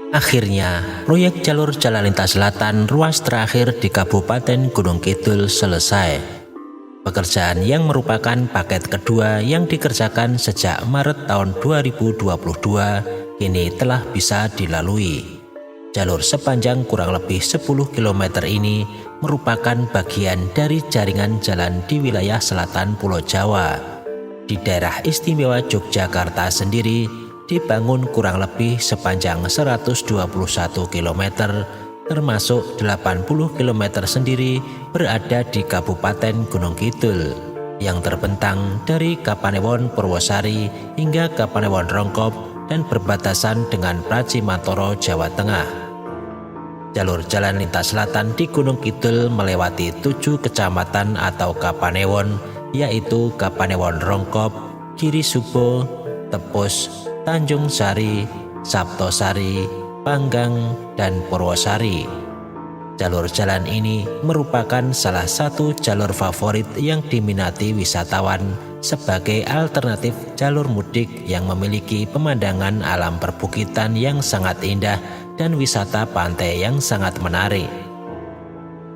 Akhirnya, proyek jalur jalan lintas selatan ruas terakhir di Kabupaten Gunung Kidul selesai. Pekerjaan yang merupakan paket kedua yang dikerjakan sejak Maret tahun 2022 kini telah bisa dilalui. Jalur sepanjang kurang lebih 10 km ini merupakan bagian dari jaringan jalan di wilayah selatan Pulau Jawa. Di daerah istimewa Yogyakarta sendiri dibangun kurang lebih sepanjang 121 km, termasuk 80 km sendiri berada di Kabupaten Gunung Kidul, yang terbentang dari Kapanewon Purwosari hingga Kapanewon Rongkop dan berbatasan dengan Pracimantoro, Jawa Tengah. Jalur jalan lintas selatan di Gunung Kidul melewati 7 kecamatan atau Kapanewon, yaitu Kapanewon Rongkop, Girisubo, Tepus, Tanjung Sari, Saptosari, Panggang, dan Purwosari. Jalur jalan ini merupakan salah satu jalur favorit yang diminati wisatawan sebagai alternatif jalur mudik yang memiliki pemandangan alam perbukitan yang sangat indah dan wisata pantai yang sangat menarik.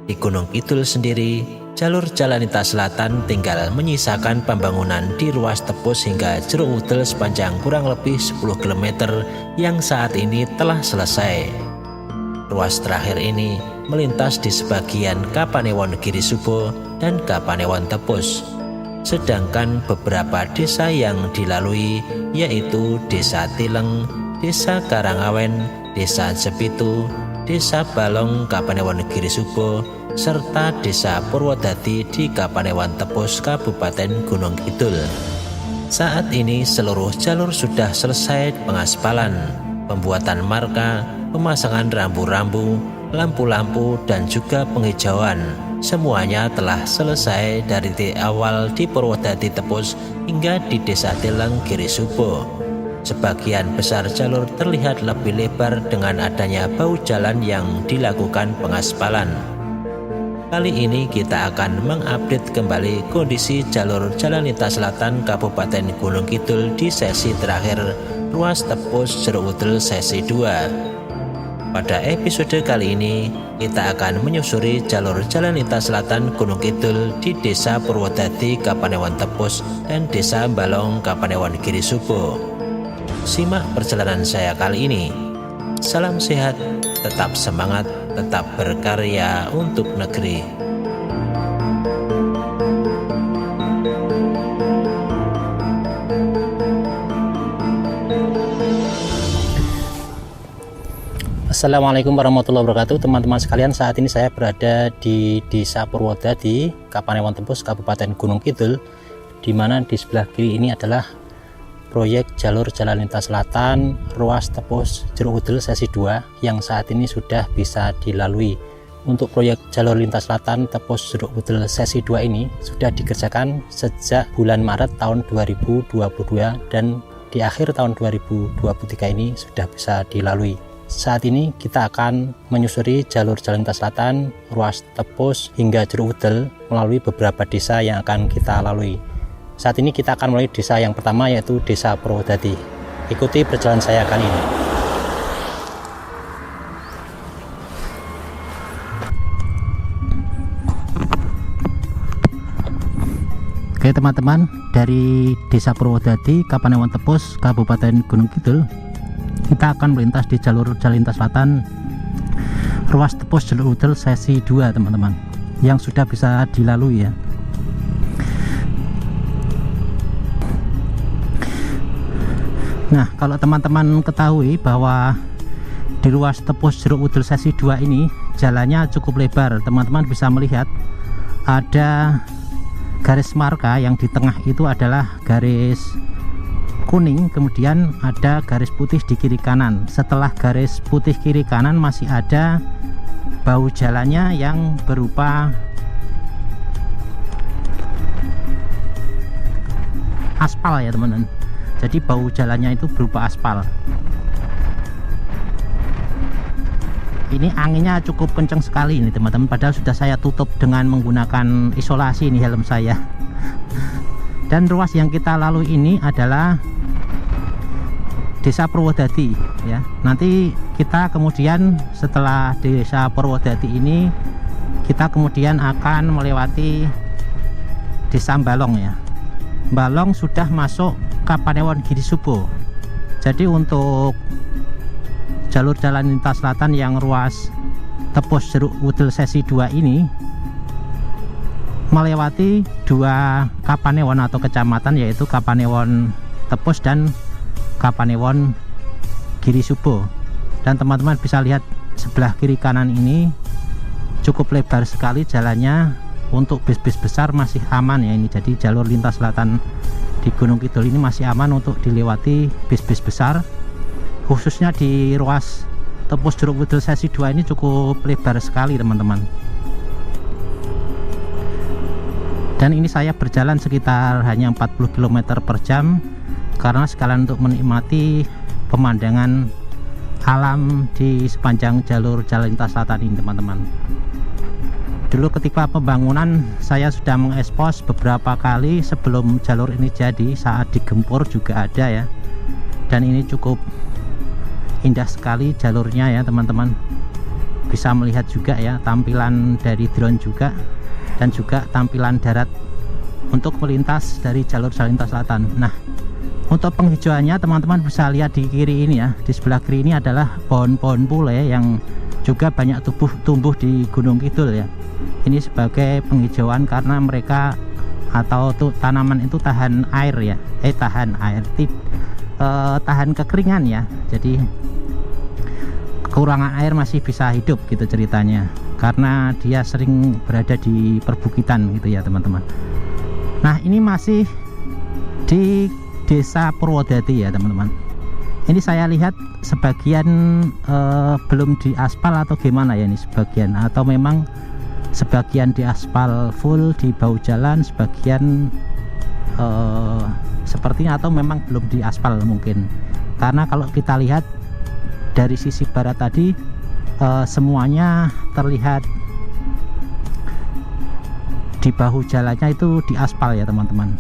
Di Gunung Kidul sendiri, jalur jalan lintas selatan tinggal menyisakan pembangunan di ruas Tepus hingga Jeruk Udel sepanjang kurang lebih 10 km yang saat ini telah selesai. Ruas terakhir ini melintas di sebagian Kapanewon Girisubo dan Kapanewon Tepus. Sedangkan beberapa desa yang dilalui yaitu Desa Tileng, Desa Karangawen, Desa Jepitu, Desa Balong Kapanewon Girisubo, serta Desa Purwodadi di Kapanewon Tepus, Kabupaten Gunung Kidul. Saat ini seluruh jalur sudah selesai pengaspalan, pembuatan marka, pemasangan rambu-rambu, lampu-lampu, dan juga penghijauan. Semuanya telah selesai dari awal di Purwodadi Tepus hingga di Desa Tileng Girisubo. Sebagian besar jalur terlihat lebih lebar dengan adanya bahu jalan yang dilakukan pengaspalan. Kali ini kita akan mengupdate kembali kondisi jalur jalan lintas selatan Kabupaten Gunung Kidul di sesi terakhir ruas Tepus Jeruk Udel sesi 2. Pada episode kali ini kita akan menyusuri jalur jalan lintas selatan Gunung Kidul di Desa Purwodadi Kapanewon Tepus dan Desa Balong Kapanewon Girisubo. Simak perjalanan saya kali ini. Salam sehat, tetap semangat, tetap berkarya untuk negeri. Assalamualaikum warahmatullahi wabarakatuh, teman-teman sekalian. Saat ini saya berada di Desa Purwodadi, Kapanewon Tepus, Kabupaten Gunung Kidul, di mana di sebelah kiri ini adalah proyek jalur jalan lintas selatan ruas Tepus Jeruk Udel sesi 2 yang saat ini sudah bisa dilalui. Untuk proyek jalur lintas selatan Tepus Jeruk Udel sesi 2 ini sudah dikerjakan sejak bulan Maret tahun 2022 dan di akhir tahun 2023 ini sudah bisa dilalui. Saat ini kita akan menyusuri jalur jalan lintas selatan ruas Tepus hingga Jeruk Udel melalui beberapa desa yang akan kita lalui. Saat ini kita akan melalui desa yang pertama, yaitu Desa Purwodadi. Ikuti perjalanan saya kali ini. Oke teman-teman, dari Desa Purwodadi, Kapanewon Tepus, Kabupaten Gunung Kidul, kita akan melintas di jalur jalan lintas selatan ruas Tepus Jeruk Udel sesi 2 teman-teman, yang sudah bisa dilalui ya. Nah, kalau teman-teman ketahui bahwa di ruas Tepus Jeruk Udel sesi 2 ini jalannya cukup lebar, teman-teman bisa melihat ada garis marka yang di tengah itu adalah garis kuning, kemudian ada garis putih di kiri kanan. Setelah garis putih kiri kanan masih ada bahu jalannya yang berupa aspal ya teman-teman. Jadi bahu jalannya itu berupa aspal. Ini anginnya cukup kencang sekali ini teman-teman, padahal sudah saya tutup dengan menggunakan isolasi ini helm saya. Dan ruas yang kita lalui ini adalah Desa Purwodadi. ya. Nanti kita kemudian setelah desa Purwodadi ini kita kemudian akan melewati desa Balong ya. Balong sudah masuk Kapanewon Girisubo. Jadi untuk jalur jalan lintas selatan yang ruas Tepus Jeruk Wudel sesi 2 ini melewati 2 Kapanewon atau kecamatan, yaitu Kapanewon Tepus dan Kapanewon Girisubo. Dan teman-teman bisa lihat sebelah kiri kanan ini cukup lebar sekali jalannya, untuk bis-bis besar masih aman ya ini. Jadi jalur lintas selatan di Gunung Kidul ini masih aman untuk dilewati bis-bis besar, khususnya di ruas Tepus Jeruk Wudel sesi 2 ini cukup lebar sekali teman-teman. Dan ini saya berjalan sekitar hanya 40 km per jam karena sekalian untuk menikmati pemandangan alam di sepanjang jalur jalan lintas selatan ini teman-teman. Dulu ketika pembangunan saya sudah mengekspos beberapa kali sebelum jalur ini jadi, saat digempur juga ada ya. Dan ini cukup indah sekali jalurnya ya teman-teman. Bisa melihat juga ya tampilan dari drone juga, dan juga tampilan darat untuk melintas dari jalur jalan lintas selatan. Nah, untuk penghijauannya teman-teman bisa lihat di kiri ini ya. Di sebelah kiri ini adalah pohon-pohon pule yang juga banyak tumbuh di Gunung Kidul ya. Ini sebagai penghijauan karena mereka atau tanaman itu tahan air ya, tahan kekeringan ya. Jadi kekurangan air masih bisa hidup gitu ceritanya, karena dia sering berada di perbukitan gitu ya teman-teman. Nah, ini masih di desa Purwodadi ya teman-teman. Ini saya lihat sebagian belum diaspal atau gimana ya ini sebagian, atau memang sebagian diaspal full di bahu jalan, sebagian sepertinya atau memang belum diaspal mungkin. Karena kalau kita lihat dari sisi barat tadi semuanya terlihat di bahu jalannya itu diaspal ya teman-teman,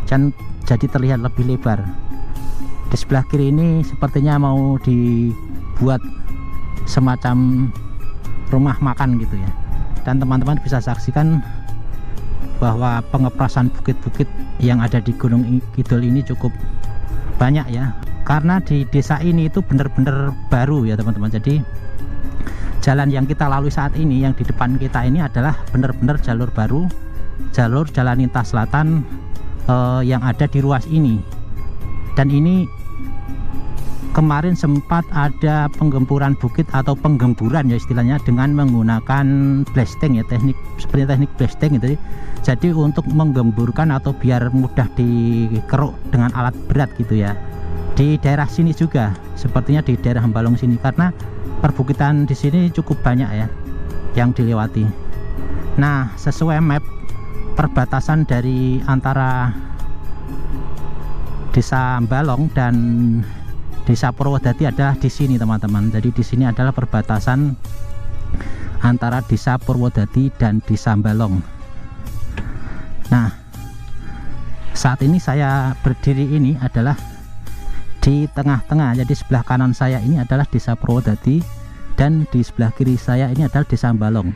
dan jadi terlihat lebih lebar. Di sebelah kiri ini sepertinya mau dibuat semacam rumah makan gitu ya. Dan teman-teman bisa saksikan bahwa pengeprasan bukit-bukit yang ada di Gunung Kidul ini cukup banyak ya, karena di desa ini itu benar-benar baru ya teman-teman. Jadi jalan yang kita lalui saat ini, yang di depan kita ini adalah benar-benar jalur baru, jalur jalan lintas selatan yang ada di ruas ini. Dan ini kemarin sempat ada penggemburan bukit atau penggemburan ya istilahnya, dengan menggunakan blasting ya, seperti teknik blasting gitu. Jadi untuk menggemburkan atau biar mudah dikeruk dengan alat berat gitu ya. Di daerah sini juga, sepertinya di daerah Balong sini, karena perbukitan di sini cukup banyak ya yang dilewati. Nah, sesuai map perbatasan dari antara desa Balong dan desa Purwodadi adalah di sini teman-teman. Jadi di sini adalah perbatasan antara desa Purwodadi dan desa Balong. Nah, saat ini saya berdiri ini adalah di tengah-tengah. Jadi sebelah kanan saya ini adalah desa Purwodadi, dan di sebelah kiri saya ini adalah desa Balong.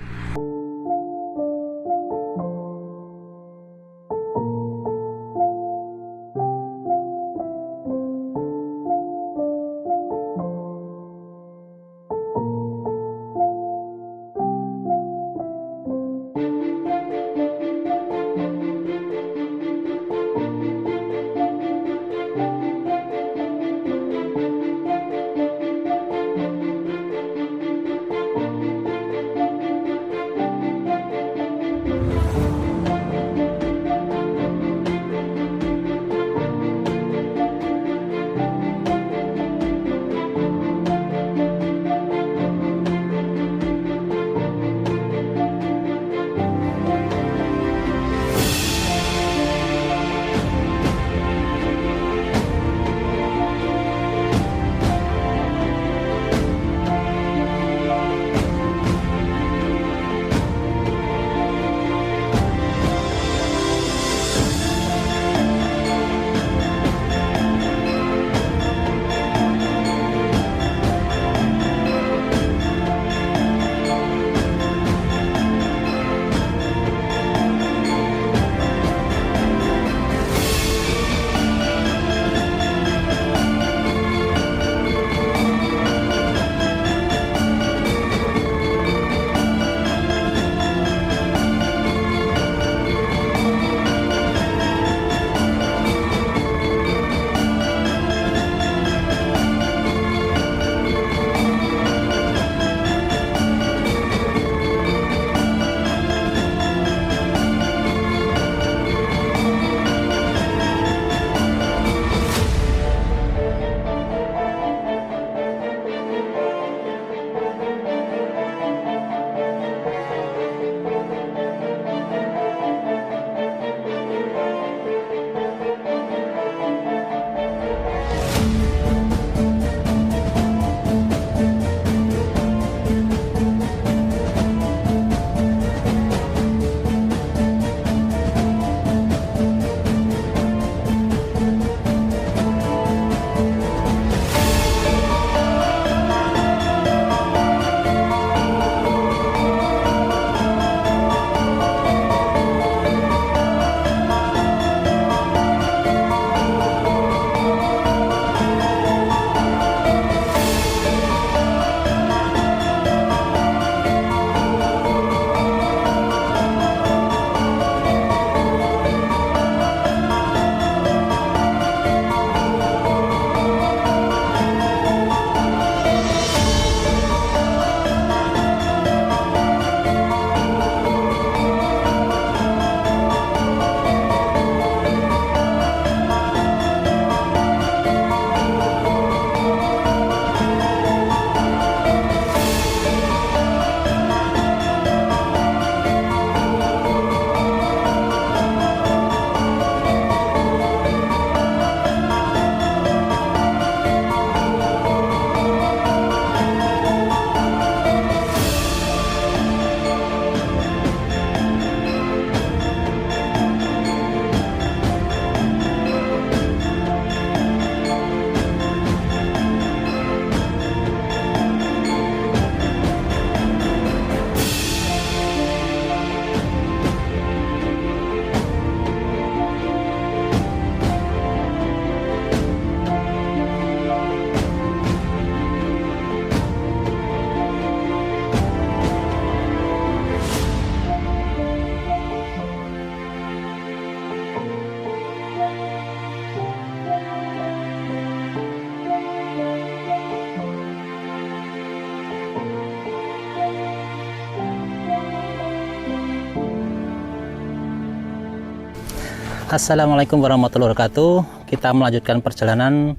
Assalamualaikum warahmatullahi wabarakatuh. Kita melanjutkan perjalanan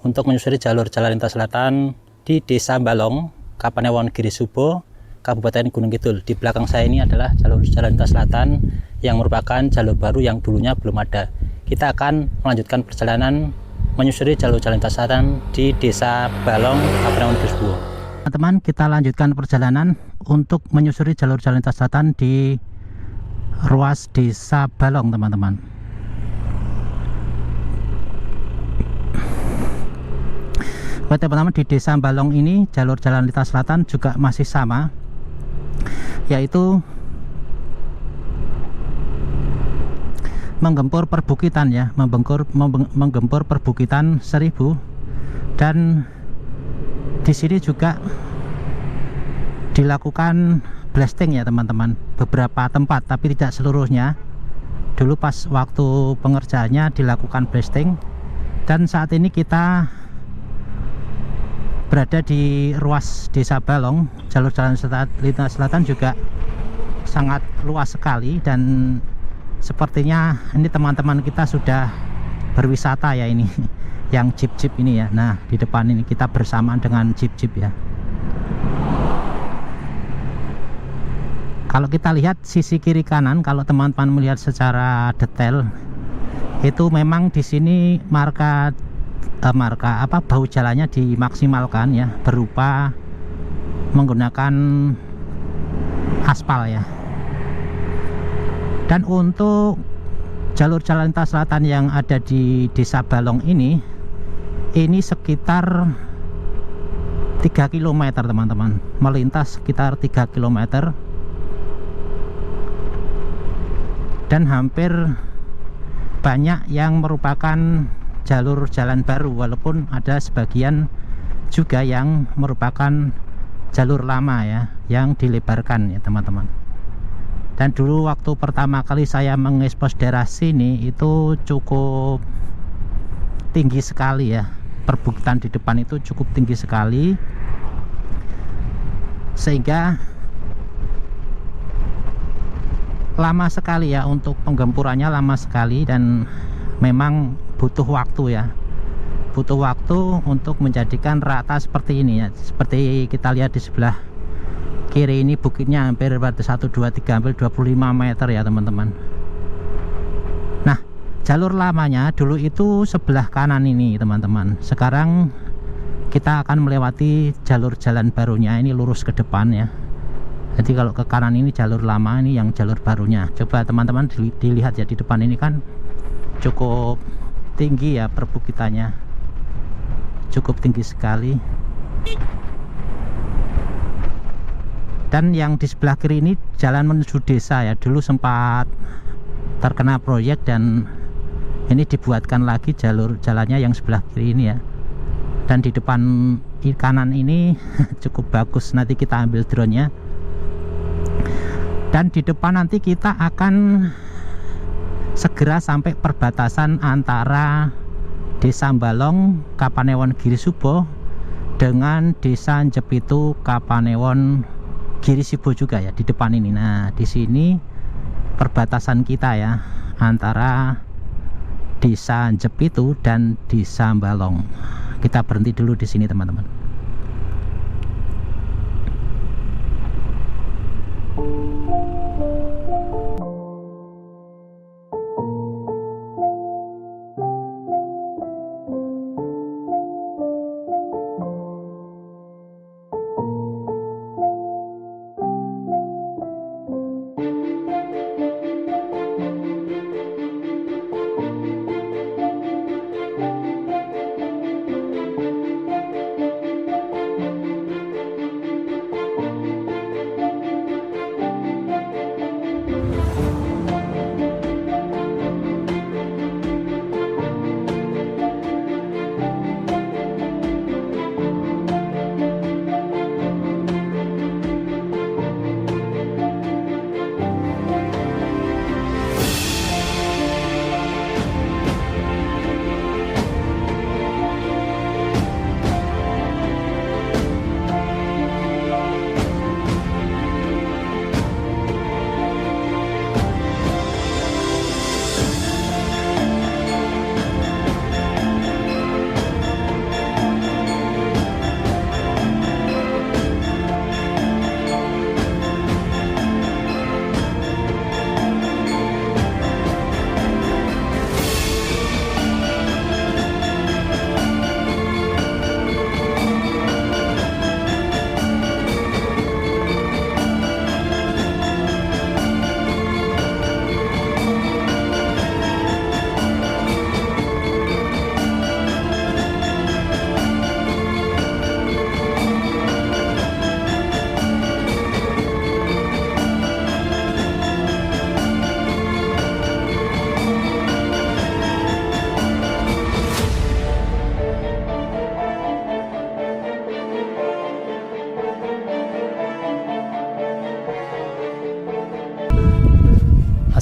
untuk menyusuri jalur jalan lintas selatan di Desa Balong, Kapanewon Girisubo, Kabupaten Gunung Kidul. Di belakang saya ini adalah jalur jalan lintas selatan yang merupakan jalur baru yang dulunya belum ada. Kita akan melanjutkan perjalanan menyusuri jalur jalan lintas selatan di Desa Balong, Kapanewon Girisubo. Teman-teman, kita lanjutkan perjalanan untuk menyusuri jalur jalan lintas selatan di ruas Desa Balong, teman-teman. Oke teman-teman, di Desa Balong ini jalur jalan lintas selatan juga masih sama, yaitu menggempur perbukitan ya, menggempur perbukitan Seribu, dan di sini juga dilakukan blasting ya teman-teman, beberapa tempat tapi tidak seluruhnya. Dulu pas waktu pengerjaannya dilakukan blasting, dan saat ini kita berada di ruas Desa Balong. Jalur jalan lintas selatan juga sangat luas sekali, dan sepertinya ini teman-teman kita sudah berwisata ya ini yang jeep-jeep ini ya. Nah, di depan ini kita bersamaan dengan jeep-jeep ya. Kalau kita lihat sisi kiri kanan, kalau teman-teman melihat secara detail, itu memang di sini marka bahu jalannya dimaksimalkan ya, berupa menggunakan aspal ya. Dan untuk jalur jalan lintas selatan yang ada di Desa Balong ini sekitar 3 km teman-teman, melintas sekitar 3 km, dan hampir banyak yang merupakan jalur jalan baru, walaupun ada sebagian juga yang merupakan jalur lama ya, yang dilebarkan ya teman-teman. Dan dulu waktu pertama kali saya mengekspos daerah sini itu cukup tinggi sekali ya, perbukitan di depan itu cukup tinggi sekali, sehingga lama sekali ya untuk penggempurannya, lama sekali, dan memang butuh waktu ya, butuh waktu untuk menjadikan rata seperti ini ya. Seperti kita lihat di sebelah kiri ini, bukitnya hampir 1, 2, 3, hampir 25 meter ya teman-teman. Nah, jalur lamanya dulu itu sebelah kanan ini teman-teman. Sekarang kita akan melewati jalur jalan barunya, ini lurus ke depan ya. Jadi kalau ke kanan ini jalur lama, ini yang jalur barunya. Coba teman-teman dilihat ya, di depan ini kan cukup tinggi ya, perbukitannya cukup tinggi sekali. Dan yang di sebelah kiri ini jalan menuju desa ya, dulu sempat terkena proyek dan ini dibuatkan lagi jalur jalannya yang sebelah kiri ini ya. Dan di depan kanan ini cukup bagus, nanti kita ambil drone-nya. Dan di depan nanti kita akan segera sampai perbatasan antara Desa Balong Kapanewon Girisubo dengan Desa Jepitu Kapanewon Girisubo juga ya, di depan ini. Nah, di sini perbatasan kita ya, antara Desa Jepitu dan Desa Balong. Kita berhenti dulu di sini teman-teman.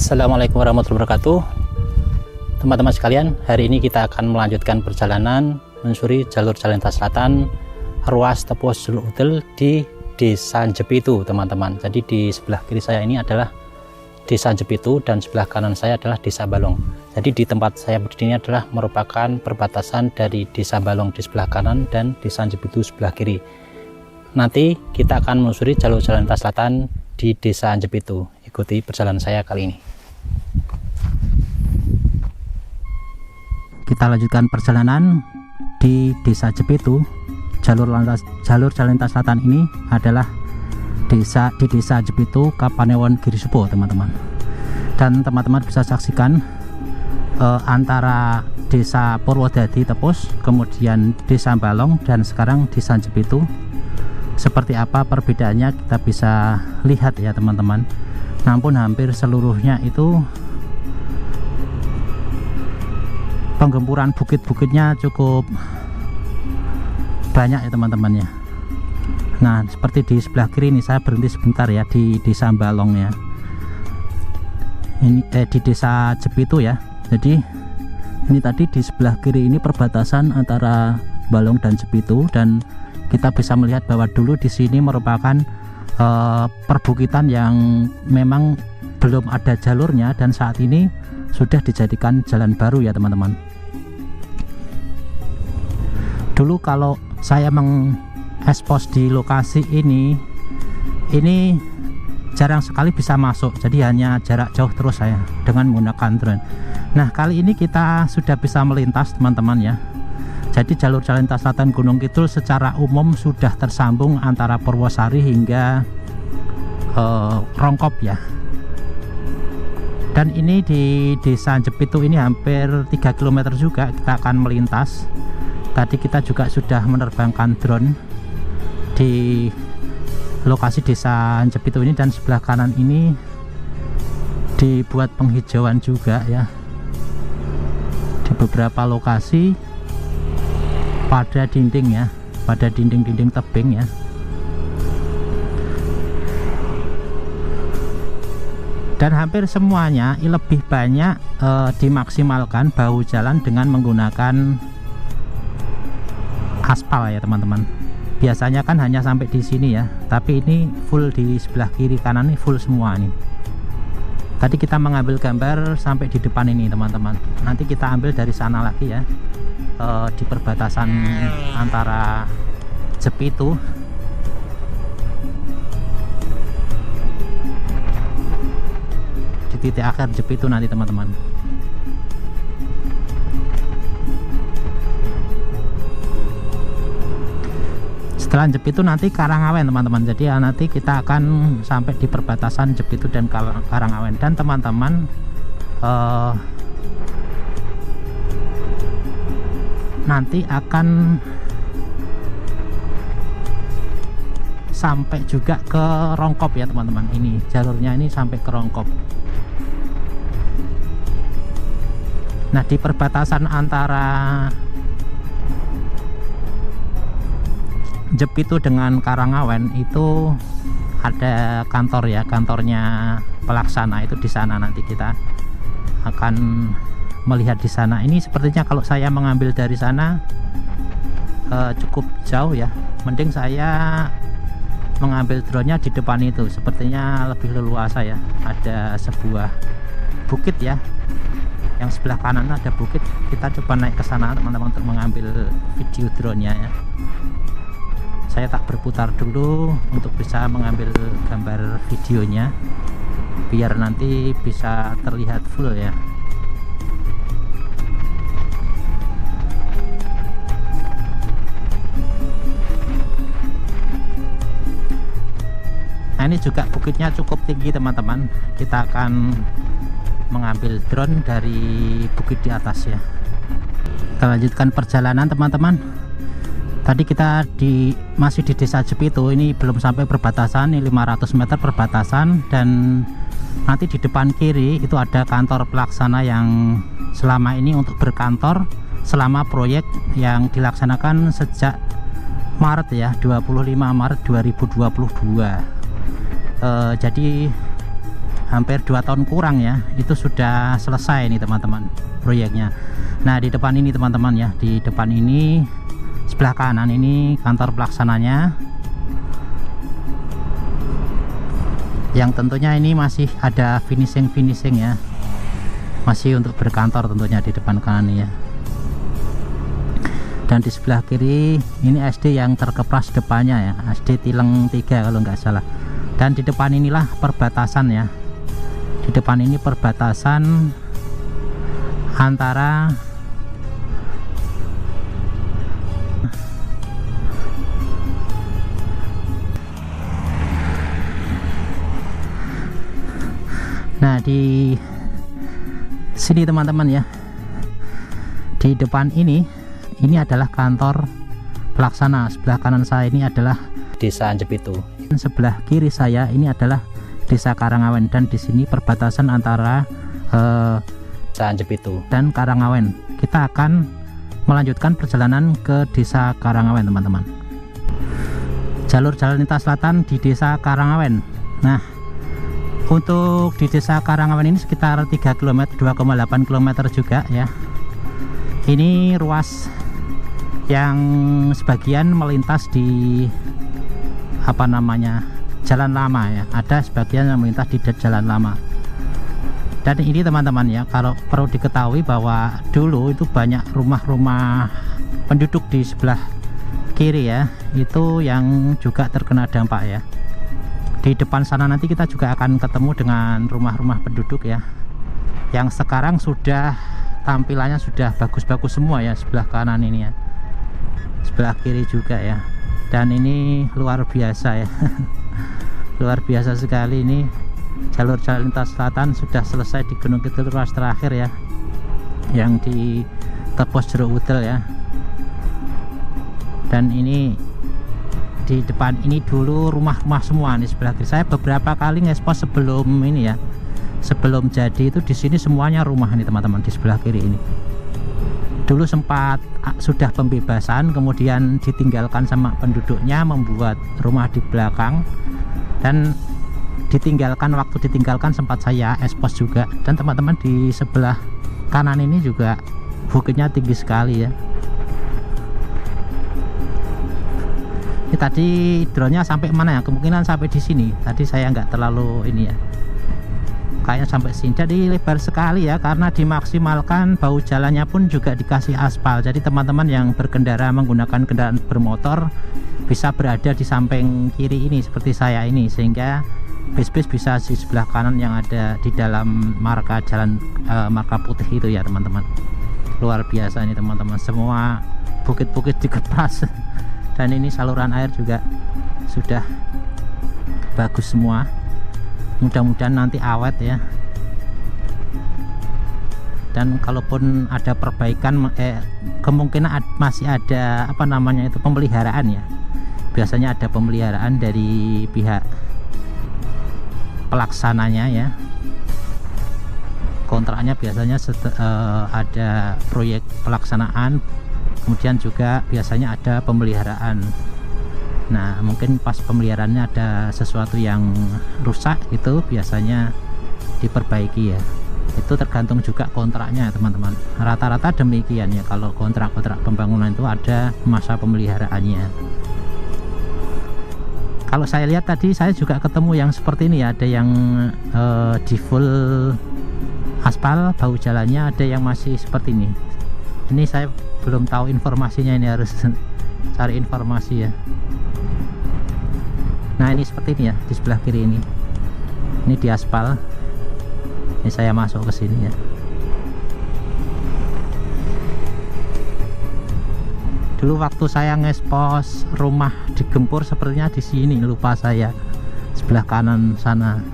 Assalamualaikum warahmatullahi wabarakatuh. Teman-teman sekalian, hari ini kita akan melanjutkan perjalanan menyusuri jalur jalan lintas selatan ruas Tepus Jalur Udel di Desa Jepitu, teman-teman. Jadi di sebelah kiri saya ini adalah Desa Jepitu dan sebelah kanan saya adalah Desa Balong. Jadi di tempat saya berdiri ini adalah merupakan perbatasan dari Desa Balong di sebelah kanan dan Desa Jepitu sebelah kiri. Nanti kita akan menyusuri jalur jalan lintas selatan di Desa Jepitu. Ikuti perjalanan saya kali ini. Kita lanjutkan perjalanan di Desa Jepitu. Jalur jalan lintas selatan ini adalah di Desa Jepitu, Kapanewon Girisupo, teman-teman. Dan teman-teman bisa saksikan antara Desa Purwodadi Tepus, kemudian Desa Balong, dan sekarang Desa Jepitu. Seperti apa perbedaannya kita bisa lihat ya, teman-teman. Namun hampir seluruhnya itu penggempuran bukit-bukitnya cukup banyak ya, teman-teman ya. Nah, seperti di sebelah kiri ini saya berhenti sebentar ya di Desa Balong ya. Ini di Desa Jepitu ya. Jadi ini tadi di sebelah kiri ini perbatasan antara Balong dan Jepitu, dan kita bisa melihat bahwa dulu di sini merupakan perbukitan yang memang belum ada jalurnya, dan saat ini sudah dijadikan jalan baru ya, teman-teman. Dulu kalau saya mengekspos di lokasi ini jarang sekali bisa masuk, jadi hanya jarak jauh terus saya dengan menggunakan drone. Nah, kali ini kita sudah bisa melintas, teman-teman ya. Jadi jalur jalan lintas selatan Gunung Kidul secara umum sudah tersambung antara Purwosari hingga Rongkop ya. Dan ini di Desa Jepitu ini hampir 3 km juga kita akan melintas. Tadi kita juga sudah menerbangkan drone di lokasi Desa Jepitu ini, dan sebelah kanan ini dibuat penghijauan juga ya di beberapa lokasi pada dinding ya, pada dinding-dinding tebing ya. Dan hampir semuanya lebih banyak dimaksimalkan bahu jalan dengan menggunakan aspal ya, teman-teman. Biasanya kan hanya sampai di sini ya, tapi ini full di sebelah kiri kanan ini full semua nih. Tadi kita mengambil gambar sampai di depan ini, teman-teman. Nanti kita ambil dari sana lagi ya, di perbatasan antara Jepitu di titik akhir Jepitu nanti, teman-teman. Setelah Jepitu nanti Karangawen, teman-teman. Jadi ya, nanti kita akan sampai di perbatasan Jepitu dan Karangawen. Dan teman-teman nanti akan sampai juga ke Rongkop ya, teman-teman. Ini jalurnya ini sampai ke Rongkop. Nah, di perbatasan antara Jepitu dengan Karangawen itu ada kantor ya, kantornya pelaksana itu di sana. Nanti kita akan melihat di sana. Ini sepertinya kalau saya mengambil dari sana cukup jauh ya. Mending saya mengambil drone-nya di depan itu, sepertinya lebih leluasa ya. Ada sebuah bukit ya, yang sebelah kanan ada bukit. Kita coba naik ke sana, teman-teman, untuk mengambil video drone-nya ya. Saya tak berputar dulu untuk bisa mengambil gambar videonya biar nanti bisa terlihat full ya. Nah, ini juga bukitnya cukup tinggi, teman-teman. Kita akan mengambil drone dari bukit di atas ya. Kita lanjutkan perjalanan, teman-teman. Tadi kita masih di Desa Jepitu, ini belum sampai perbatasan, ini 500 meter perbatasan, dan nanti di depan kiri itu ada kantor pelaksana yang selama ini untuk berkantor selama proyek yang dilaksanakan sejak Maret ya, 25 Maret 2022. Jadi hampir 2 tahun kurang ya, itu sudah selesai nih teman-teman proyeknya. Nah di depan ini teman-teman ya, di depan ini sebelah kanan ini kantor pelaksananya, yang tentunya ini masih ada finishing ya, masih untuk berkantor tentunya di depan kanan ya. Dan di sebelah kiri ini SD yang terkepras depannya ya, SD Tileng 3 kalau nggak salah. Dan di depan inilah perbatasan ya, di depan ini perbatasan antara nah di sini teman-teman ya, di depan ini adalah kantor pelaksana. Sebelah kanan saya ini adalah Desa Jepitu, sebelah kiri saya ini adalah Desa Karangawen, dan di sini perbatasan antara Desa Jepitu dan Karangawen. Kita akan melanjutkan perjalanan ke Desa Karangawen teman-teman. Jalur jalan lintas selatan di Desa Karangawen. Nah untuk di Desa Karangawen ini sekitar 3 km, 2,8 km juga ya. Ini ruas yang sebagian melintas di apa namanya, jalan lama ya, ada sebagian yang melintas di jalan lama. Dan ini teman-teman ya, kalau perlu diketahui bahwa dulu itu banyak rumah-rumah penduduk di sebelah kiri ya, itu yang juga terkena dampak ya. Di depan sana nanti kita juga akan ketemu dengan rumah-rumah penduduk ya, yang sekarang sudah tampilannya sudah bagus-bagus semua ya, sebelah kanan ini ya, sebelah kiri juga ya. Dan ini luar biasa ya luar biasa sekali, ini jalur jalan lintas selatan sudah selesai di Gunung Kidul ruas terakhir ya, yang di Tepos Jeruk Udel ya. Dan ini di depan ini dulu rumah-rumah semua nih sebelah kiri. Saya beberapa kali ngespos sebelum ini ya, sebelum jadi itu di sini semuanya rumah nih teman-teman, di sebelah kiri ini. Dulu sempat sudah pembebasan, kemudian ditinggalkan sama penduduknya, membuat rumah di belakang, dan waktu ditinggalkan sempat saya expose juga. Dan teman-teman di sebelah kanan ini juga bukitnya tinggi sekali ya. Ini tadi drone-nya sampai mana ya, kemungkinan sampai di sini. Tadi saya nggak terlalu ini ya, kayaknya sampai sini. Jadi lebar sekali ya, karena dimaksimalkan, bahu jalannya pun juga dikasih aspal. Jadi teman-teman yang berkendara menggunakan kendaraan bermotor bisa berada di samping kiri ini seperti saya ini, sehingga bis-bis bisa di sebelah kanan yang ada di dalam marka jalan marka putih itu ya teman-teman. Luar biasa ini teman-teman, semua bukit-bukit dikepras dan ini saluran air juga sudah bagus semua. Mudah-mudahan nanti awet ya. Dan kalaupun ada perbaikan kemungkinan masih ada apa namanya itu, pemeliharaan ya. Biasanya ada pemeliharaan dari pihak pelaksananya ya. Kontraknya biasanya ada proyek pelaksanaan, kemudian juga biasanya ada pemeliharaan. Nah mungkin pas pemeliharaannya ada sesuatu yang rusak, itu biasanya diperbaiki ya. Itu tergantung juga kontraknya teman-teman, rata-rata demikian ya. Kalau kontrak-kontrak pembangunan itu ada masa pemeliharaannya. Kalau saya lihat tadi saya juga ketemu yang seperti ini ya, ada yang di full aspal bahu jalannya, ada yang masih seperti ini. Ini saya belum tahu informasinya, ini harus cari informasi ya. Nah ini seperti ini ya, di sebelah kiri ini di aspal. Ini saya masuk ke sini ya. Dulu waktu saya ngespos rumah digempur sepertinya di sini, lupa saya, sebelah kanan sana.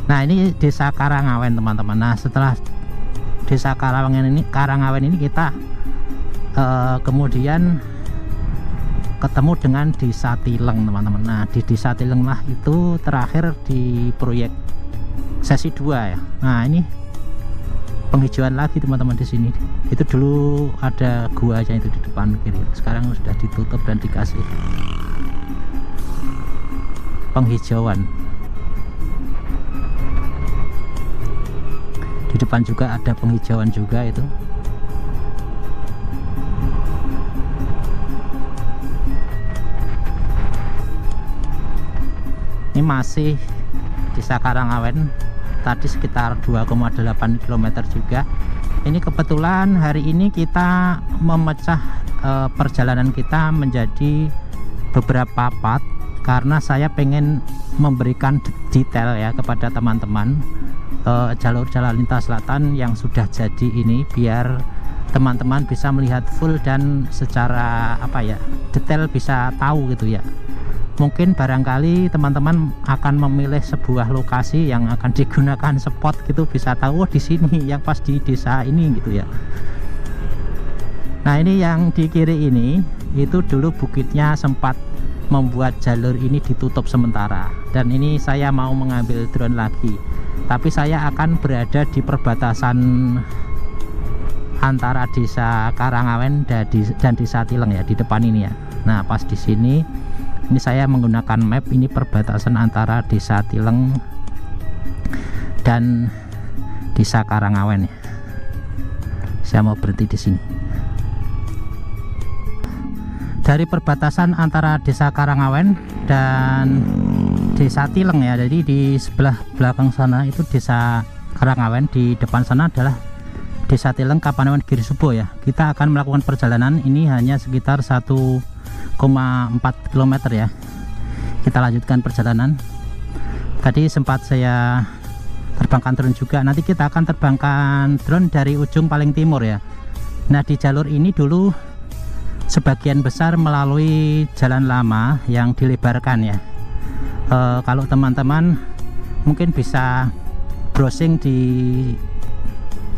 Nah ini Desa Karangawen teman-teman. Nah setelah Desa Karangawen ini kita kemudian ketemu dengan Desa Tileng teman-teman. Nah di Desa Tileng lah itu terakhir di proyek sesi 2 ya. Nah ini penghijauan lagi teman-teman di sini. Itu dulu ada gua aja itu di depan kiri, sekarang sudah ditutup dan dikasih penghijauan. Di depan juga ada penghijauan juga itu. Ini masih Desa Karangawen, tadi sekitar 2,8 km juga. Ini kebetulan hari ini kita memecah perjalanan kita menjadi beberapa part, karena saya pengen memberikan detail ya kepada teman-teman jalur jalan lintas selatan yang sudah jadi ini, biar teman-teman bisa melihat full dan secara detail, bisa tahu gitu ya. Mungkin barangkali teman-teman akan memilih sebuah lokasi yang akan digunakan spot gitu, bisa tahu di sini yang pas di desa ini gitu ya. Nah, ini yang di kiri ini itu dulu bukitnya sempat membuat jalur ini ditutup sementara, dan ini saya mau mengambil drone lagi, tapi saya akan berada di perbatasan antara Desa Karangawen dan Desa Tileng ya, di depan ini ya. Nah, pas di sini ini saya menggunakan map, ini perbatasan antara Desa Tileng dan Desa Karangawen ya. Saya mau berhenti di sini. Dari perbatasan antara Desa Karangawen dan Desa Tileng ya, jadi di sebelah belakang sana itu Desa Karangawen, di depan sana adalah Desa Tileng Kapanewan Girisubo ya. Kita akan melakukan perjalanan ini hanya sekitar 1,4 km ya. Kita lanjutkan perjalanan. Tadi sempat saya terbangkan drone juga, nanti kita akan terbangkan drone dari ujung paling timur ya. Nah, di jalur ini dulu sebagian besar melalui jalan lama yang dilebarkan ya. Kalau teman-teman mungkin bisa browsing di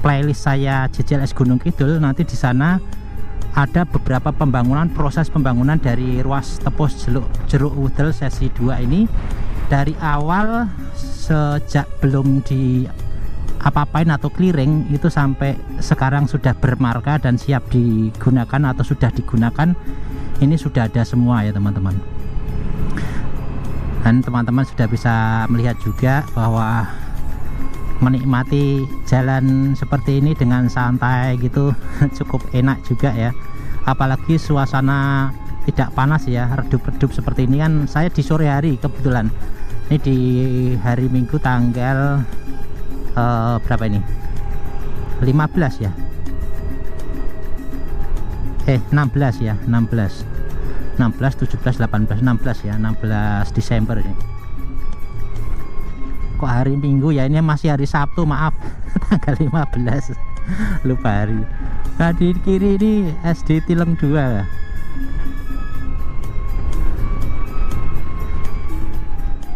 playlist saya JJLS Gunung Kidul, nanti di sana ada beberapa proses pembangunan dari ruas Tepus Jeruk Udel sesi 2 ini, dari awal sejak belum di apa-apain atau clearing itu sampai sekarang sudah bermarka dan siap digunakan atau sudah digunakan. Ini sudah ada semua ya teman-teman, dan teman-teman sudah bisa melihat juga bahwa menikmati jalan seperti ini dengan santai gitu cukup enak juga ya, apalagi suasana tidak panas ya, redup-redup seperti ini kan. Saya di sore hari kebetulan, ini di hari Minggu tanggal berapa ini, 15 ya, 16 ya, 16, 17, 18, 16 ya, 16 Desember ini. Kok hari Minggu ya, ini masih hari Sabtu, maaf tanggal 15, lupa hari. Nah, di kiri ini SD Tileng 2 ya.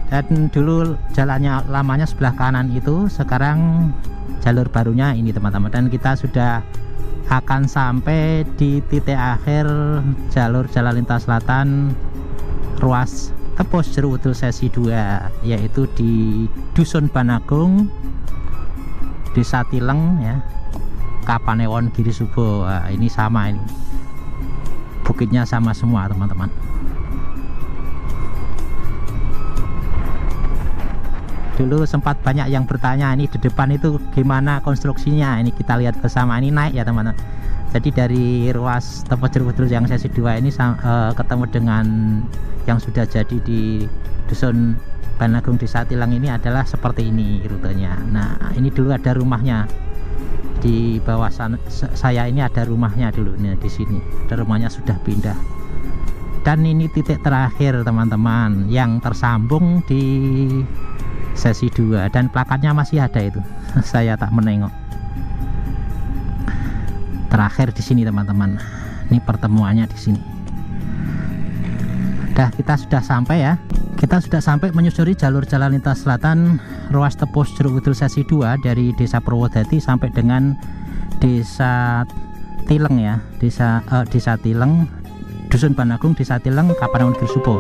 Dan dulu jalannya lamanya sebelah kanan itu, sekarang jalur barunya ini teman-teman, dan kita sudah akan sampai di titik akhir jalur jalan lintas selatan ruas Tepus Jeruk Udel sesi 2, yaitu di Dusun Banagung, Desa Tileng ya, Kapanewon Girisubo. Nah, ini sama, ini bukitnya sama semua teman-teman. Dulu sempat banyak yang bertanya ini di depan itu gimana konstruksinya. Ini kita lihat bersama, ini naik ya teman-teman. Jadi dari ruas Tepus Jeruk Udel yang sesi 2 ini ketemu dengan yang sudah jadi di Dusun Banagung Desa Tileng ini adalah seperti ini rutenya. Nah, ini dulu ada rumahnya di bawah sana, saya ini ada rumahnya dulu nih, di sini ada rumahnya, sudah pindah. Dan ini titik terakhir teman-teman yang tersambung di sesi 2, dan plakatnya masih ada itu. Saya tak menengok. Terakhir di sini teman-teman. Ini pertemuannya di sini. Dah, kita sudah sampai ya. Kita sudah sampai menyusuri jalur jalan lintas selatan ruas Tepus Jeruk Udel sesi 2 dari Desa Purwodadi sampai dengan Desa Tileng ya. Desa Tileng, Dusun Banagung, Desa Tileng, Kapanewon Girisubo.